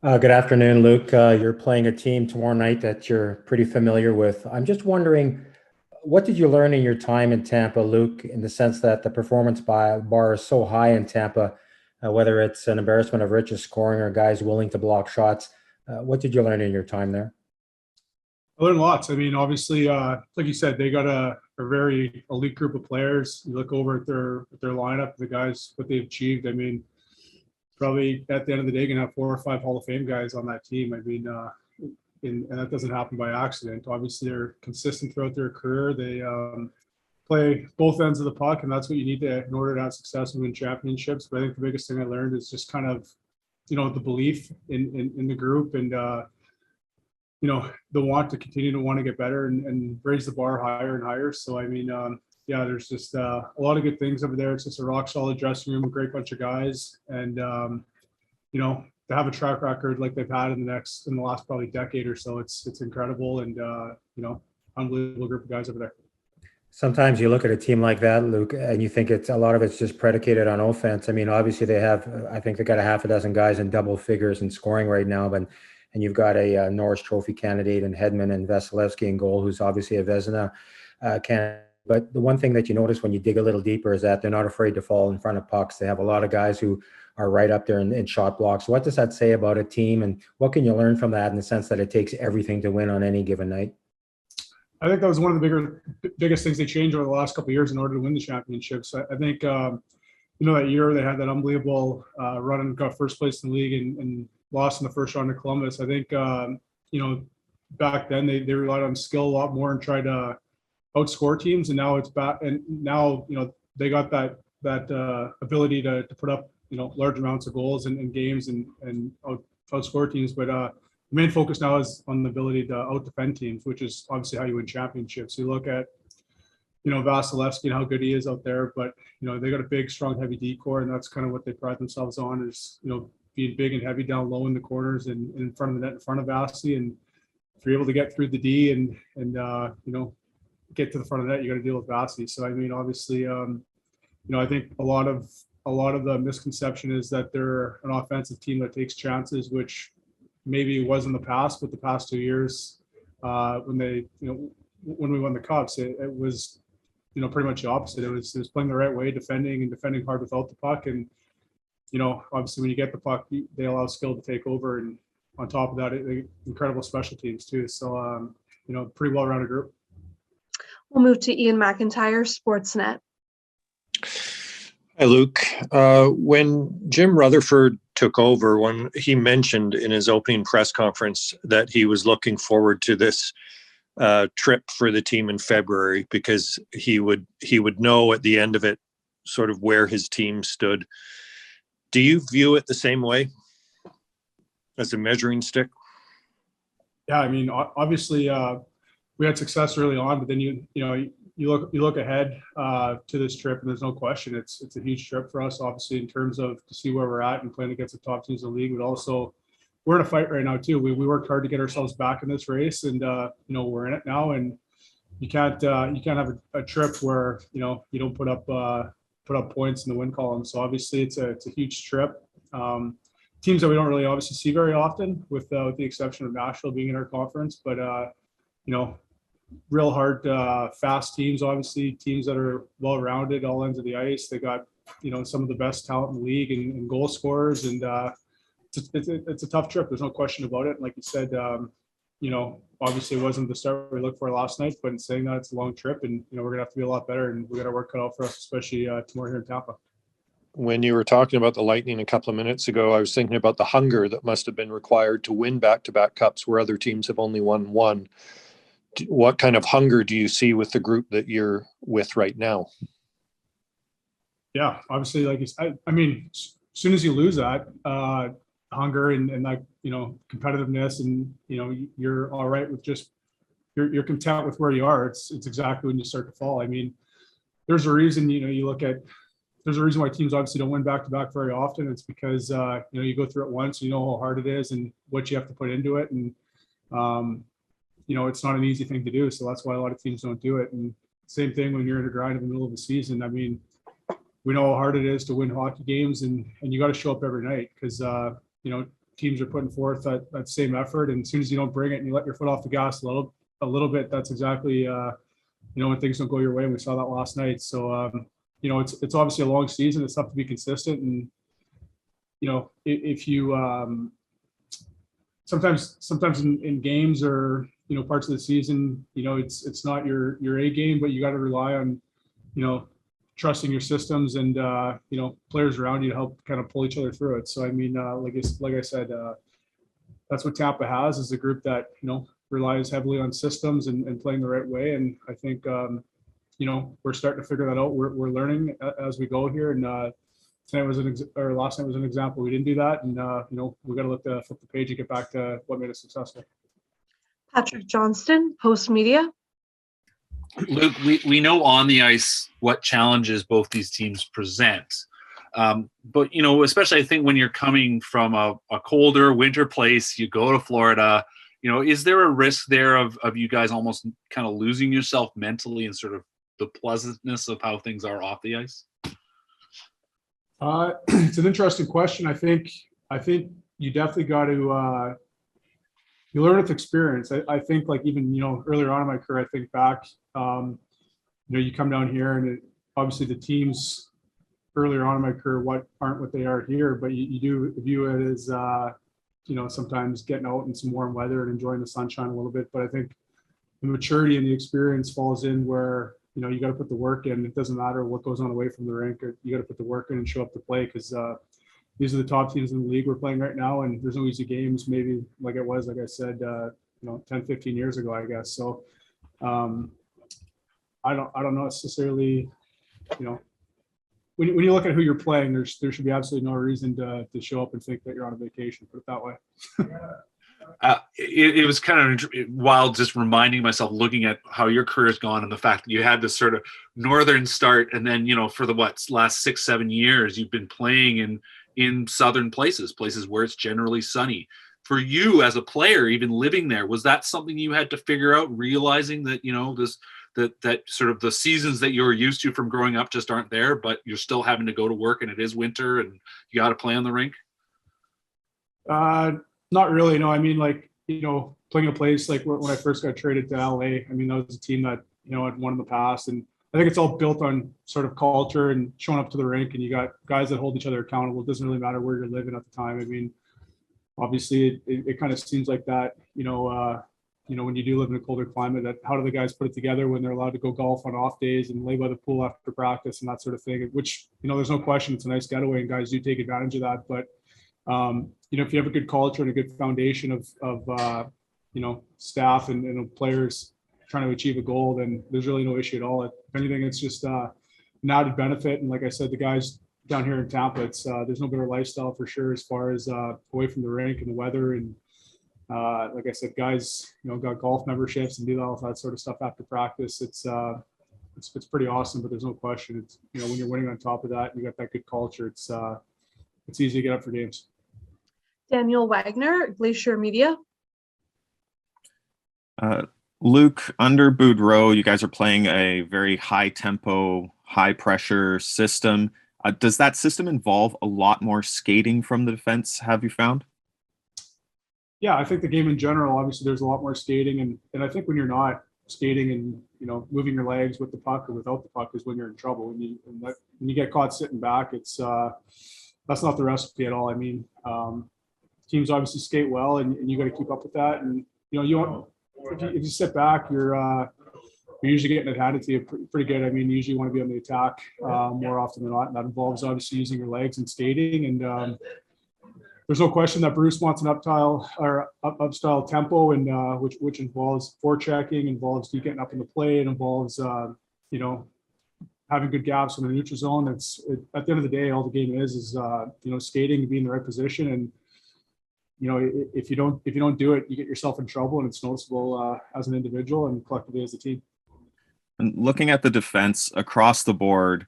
Good afternoon, Luke. You're playing a team tomorrow night that you're pretty familiar with. I'm just wondering, what did you learn in your time in Tampa, Luke, in the sense that the bar is so high in Tampa, whether it's an embarrassment of riches scoring or guys willing to block shots? What did you learn in your time there? I learned lots. I mean, obviously, like you said, they got a very elite group of players. You look over at their lineup, the guys, what they've achieved. I mean, probably at the end of the day, gonna have 4 or 5 Hall of Fame guys on that team. I mean, and that doesn't happen by accident. Obviously, they're consistent throughout their career. They play both ends of the puck, and that's what you need to in order to have success and win championships. But I think the biggest thing I learned is just kind of, the belief in the group and the want to continue to want to get better and raise the bar higher and higher. So I mean, yeah, there's just a lot of good things over there. It's just a rock solid dressing room, a great bunch of guys, and to have a track record like they've had in the last probably decade or so, it's incredible, and unbelievable group of guys over there. Sometimes you look at a team like that, Luke, and you think it's a lot of it's just predicated on offense. I mean, obviously they have, I think they got a half a dozen guys in double figures in scoring right now, but and you've got a Norris Trophy candidate in Hedman and Vasilevsky in goal, who's obviously a Vezina candidate. But the one thing that you notice when you dig a little deeper is that they're not afraid to fall in front of pucks. They have a lot of guys who are right up there in shot blocks. What does that say about a team, and what can you learn from that in the sense that it takes everything to win on any given night? I think that was one of the biggest things they changed over the last couple of years in order to win the championships. I think that year they had that unbelievable run and got first place in the league and lost in the first round to Columbus. I think back then they relied on skill a lot more and tried to outscore teams, and now it's back. And now they got that ability to put up large amounts of goals in games and outscore teams, but the main focus now is on the ability to out-defend teams, which is obviously how you win championships. You look at, Vasilevsky and how good he is out there, but, they got a big, strong, heavy D core, and that's kind of what they pride themselves on is, being big and heavy down low in the corners and in front of the net, in front of Vasi. And if you're able to get through the D and get to the front of the net, you got to deal with Vasi. So, I mean, obviously, I think a lot of the misconception is that they're an offensive team that takes chances, which maybe it was in the past, but the past 2 years when when we won the Cups, it was, pretty much the opposite. It was playing the right way, defending hard without the puck. And, obviously when you get the puck, they allow skill to take over. And on top of that, incredible special teams too. So, pretty well-rounded group. We'll move to Ian McIntyre, Sportsnet. Hi, Luke. When Jim Rutherford took over, when he mentioned in his opening press conference that he was looking forward to this trip for the team in February because he would know at the end of it sort of where his team stood. Do you view it the same way as a measuring stick? Yeah, I mean, obviously we had success early on, but then you look ahead to this trip, and there's no question it's a huge trip for us, obviously, in terms of to see where we're at and playing against the top teams in the league. But also, we're in a fight right now too. We worked hard to get ourselves back in this race, and we're in it now. And you can't have a trip where you don't put up points in the win column. So obviously, it's a huge trip. Teams that we don't really obviously see very often, with the exception of Nashville being in our conference, but real hard, fast teams, obviously teams that are well-rounded, all ends of the ice. They got, some of the best talent in the league and goal scorers. And it's a tough trip. There's no question about it. And like you said, obviously it wasn't the start we looked for last night, but in saying that, it's a long trip, and, we're going to have to be a lot better, and we got our work cut out for us, especially tomorrow here in Tampa. When you were talking about the Lightning a couple of minutes ago, I was thinking about the hunger that must have been required to win back-to-back cups where other teams have only won one. What kind of hunger do you see with the group that you're with right now? Yeah, obviously, like you said, I mean, as soon as you lose that hunger and that, competitiveness, and, you're all right with just, you're content with where you are. It's exactly when you start to fall. I mean, there's a reason, there's a reason why teams obviously don't win back-to-back very often. It's because, you go through it once, how hard it is and what you have to put into it. And, it's not an easy thing to do. So that's why a lot of teams don't do it. And same thing when you're in a grind in the middle of the season. I mean, we know how hard it is to win hockey games, and you got to show up every night because, teams are putting forth that same effort. And as soon as you don't bring it and you let your foot off the gas a little bit, that's exactly, when things don't go your way. And we saw that last night. So, it's obviously a long season. It's tough to be consistent. And, if you, sometimes in games or, parts of the season, it's not your A game, but you got to rely on, trusting your systems and, players around you to help kind of pull each other through it. So, I mean, like I said, that's what Tampa has, is a group that, relies heavily on systems and playing the right way. And I think, we're starting to figure that out. We're learning as we go here. And tonight was last night was an example. We didn't do that. And, we got to flip the page and get back to what made us successful. Patrick Johnston, Post Media. Luke, we know on the ice what challenges both these teams present. But, especially I think when you're coming from a colder winter place, you go to Florida, is there a risk there of you guys almost kind of losing yourself mentally and sort of the pleasantness of how things are off the ice? It's an interesting question. I think you definitely got to, you learn with experience. I think like even, earlier on in my career, I think back, you come down here and obviously the teams earlier on in my career, aren't what they are here, but you do view it as, sometimes getting out in some warm weather and enjoying the sunshine a little bit. But I think the maturity and the experience falls in where, you got to put the work in. It doesn't matter what goes on away from the rink, or you got to put the work in and show up to play, because these are the top teams in the league we're playing right now. And there's no easy games, maybe like it was, like I said, 10, 15 years ago, I guess. So I don't necessarily, when you look at who you're playing, there should be absolutely no reason to show up and think that you're on a vacation, put it that way. It was kind of wild just reminding myself, looking at how your career has gone and the fact that you had this sort of northern start. And then, for the last 6-7 years, you've been playing in southern places where it's generally sunny. For you as a player, even living there, was that something you had to figure out, realizing that, that sort of the seasons that you're used to from growing up just aren't there, but you're still having to go to work and it is winter and you got to play on the rink? Not really. No, I mean, like, playing a place like when I first got traded to LA, I mean, that was a team that, had won in the past. And I think it's all built on sort of culture and showing up to the rink, and you got guys that hold each other accountable. It doesn't really matter where you're living at the time. I mean, obviously it kind of seems like that, when you do live in a colder climate, that how do the guys put it together when they're allowed to go golf on off days and lay by the pool after practice and that sort of thing, which, there's no question it's a nice getaway and guys do take advantage of that. But, if you have a good culture and a good foundation of staff and players trying to achieve a goal, then there's really no issue at all. If anything, it's just an added benefit. And like I said, the guys down here in Tampa, it's there's no better lifestyle for sure, as far as away from the rink and the weather. And like I said, guys, got golf memberships and do all that sort of stuff after practice. It's pretty awesome, but there's no question. It's, when you're winning on top of that, and you got that good culture, it's easy to get up for games. Daniel Wagner, Glacier Media. Luke, under Boudreau, you guys are playing a very high tempo, high pressure system. Does that system involve a lot more skating from the defense, have you found? Yeah, I think the game in general, obviously there's a lot more skating, and I think when you're not skating and moving your legs with the puck or without the puck is when you're in trouble. When you get caught sitting back, it's that's not the recipe at all. I mean, teams obviously skate well, and you got to keep up with that. And if you sit back, you're usually getting it handed to you pretty good. I mean, you usually want to be on the attack more often than not, and that involves obviously using your legs and skating. And there's no question that Bruce wants an upstyle tempo, and which involves forechecking, involves you getting up in the play, it involves having good gaps in the neutral zone. At the end of the day, all the game is skating and being in the right position. And if you don't do it, you get yourself in trouble, and it's noticeable as an individual and collectively as a team. And looking at the defense across the board,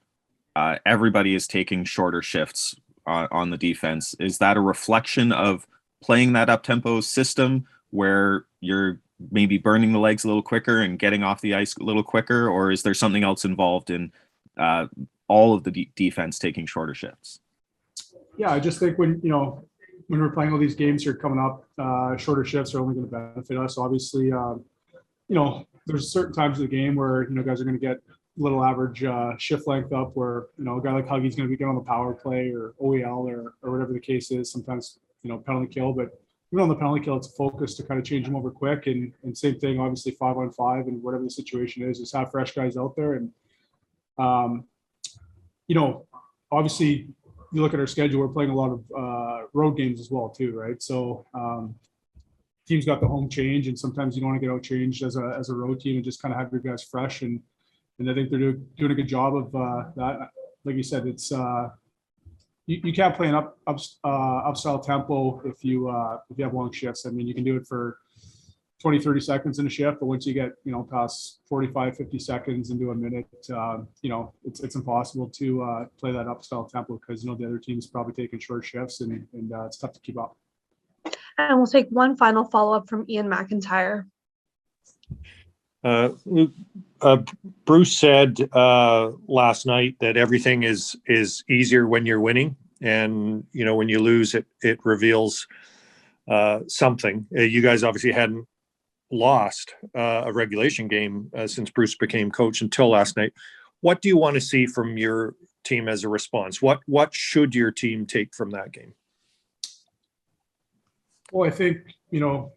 everybody is taking shorter shifts on the defense. Is that a reflection of playing that up-tempo system where you're maybe burning the legs a little quicker and getting off the ice a little quicker, or is there something else involved in all of the defense taking shorter shifts? Yeah, I just think when when we're playing all these games here coming up, shorter shifts are only going to benefit us. Obviously, there's certain times of the game where, guys are going to get a little average shift length up where, a guy like Huggy's going to be good on the power play or OEL or whatever the case is. Sometimes, penalty kill, but even on the penalty kill, it's a focus to kind of change them over quick. And same thing, obviously 5-on-5 and whatever the situation is, just have fresh guys out there. And, obviously you look at our schedule, we're playing a lot of road games as well too, right? So teams got the home change, and sometimes you don't want to get out changed as a road team and just kind of have your guys fresh. And I think they're doing a good job of that. Like you said, it's you can't play an upstyle tempo if you have long shifts. I mean, you can do it for 20, 30 seconds in a shift, but once you get, past 45, 50 seconds into a minute, it's impossible to play that upstyle tempo because, the other team's probably taking short shifts and it's tough to keep up. And we'll take one final follow-up from Ian McIntyre. Bruce said last night that everything is easier when you're winning, and when you lose, it reveals something. You guys obviously hadn't lost a regulation game since Bruce became coach until last night. What do you want to see from your team as a response? What should your team take from that game? Well, I think,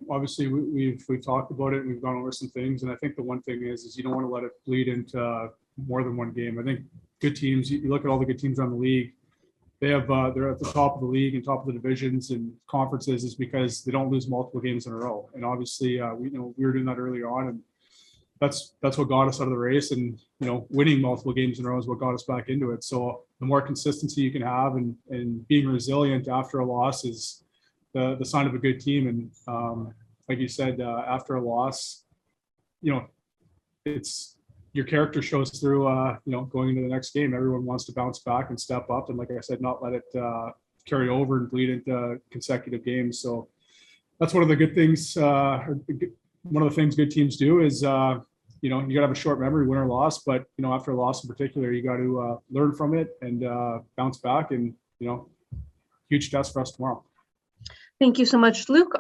obviously we've talked about it and we've gone over some things. And I think the one thing is you don't want to let it bleed into more than one game. I think good teams, you look at all the good teams around the league, they're at the top of the league and top of the divisions and conferences is because they don't lose multiple games in a row. And obviously we were doing that earlier on, and that's what got us out of the race. And, winning multiple games in a row is what got us back into it. So the more consistency you can have and being resilient after a loss is the sign of a good team. And like you said, after a loss, it's your character shows through, going into the next game. Everyone wants to bounce back and step up. And like I said, not let it carry over and bleed into consecutive games. So that's one of the good things. One of the things good teams do is, you got to have a short memory, win or loss. But, after a loss in particular, you got to learn from it and bounce back. And, huge test for us tomorrow. Thank you so much, Luke.